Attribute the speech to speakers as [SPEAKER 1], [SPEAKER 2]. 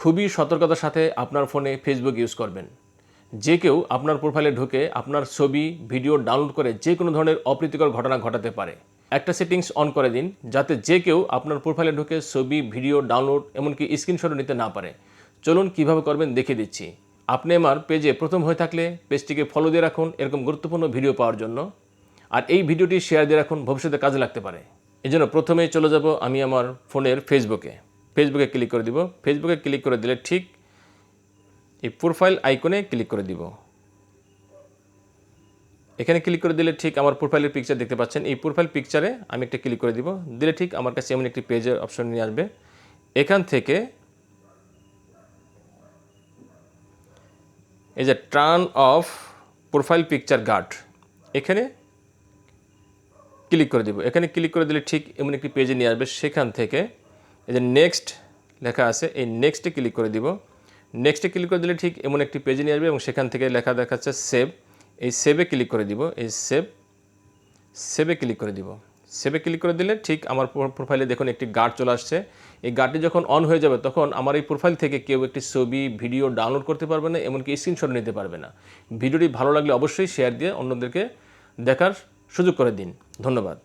[SPEAKER 1] খুবই সতর্কতার সাথে আপনার ফোনে ফেসবুক ইউজ করবেন। যে কেউ আপনার প্রোফাইলে ঢুকে আপনার ছবি ভিডিও ডাউনলোড করে যে কোনো ধরনের অপ্রীতিকর ঘটনা ঘটাতে পারে। একটা সেটিংস অন করে দিন যাতে যে কেউ আপনার প্রোফাইলে ঢুকে ছবি ভিডিও ডাউনলোড এমনকি স্ক্রিনশটও নিতে না পারে। চলুন কিভাবে করবেন দেখিয়ে দিচ্ছি। আপনি আমার পেজে প্রথম হয়ে থাকলে পেজটিকে ফলো দিয়ে রাখুন এরকম গুরুত্বপূর্ণ ভিডিও পাওয়ার জন্য। আর এই ভিডিওটি শেয়ার দিয়ে রাখুন, ভবিষ্যতে কাজে লাগতে পারে। এই জন্য প্রথমেই চলে যাব আমি আমার ফোনের ফেসবুকে ক্লিক করে দিব। ফেসবুকে ক্লিক করে দিলে ঠিক এই প্রোফাইল আইকনে ক্লিক করে দিব। এখানে ক্লিক করে দিলে ঠিক আমার প্রোফাইলের পিকচার দেখতে পাচ্ছেন। এই প্রোফাইল পিকচারে আমি একটা ক্লিক করে দিব। দিলে ঠিক আমার কাছে এমন একটি পেজের অপশন নিয়ে আসবে। এখান থেকে এই যে turn off profile picture guard এখানে ক্লিক করে দিব। এখানে ক্লিক করে দিলে ঠিক এমন একটি পেজে নিয়ে আসবে। সেখান থেকে এই যে নেক্সট লেখা আছে, এই নেক্সটে ক্লিক করে দিব। নেক্সটে ক্লিক করে দিলে ঠিক এমন একটি পেজে নিয়ে আসবে এবং সেখান থেকে লেখা দেখাচ্ছে সেভ। এই সেভে ক্লিক করে দিব। এই সেভে ক্লিক করে দিব। সেভে ক্লিক করে দিলে ঠিক আমার প্রোফাইলে দেখুন একটি গার্ড চলে আসছে। এই গার্ডটি যখন অন হয়ে যাবে তখন আমার এই প্রোফাইল থেকে কেউ একটি ছবি ভিডিও ডাউনলোড করতে পারবে না, এমনকি স্ক্রিনশট নিতে পারবে না। ভিডিওটি ভালো লাগলে অবশ্যই শেয়ার দিয়ে অন্যদেরকে দেখার সুযোগ করে দিন। ধন্যবাদ।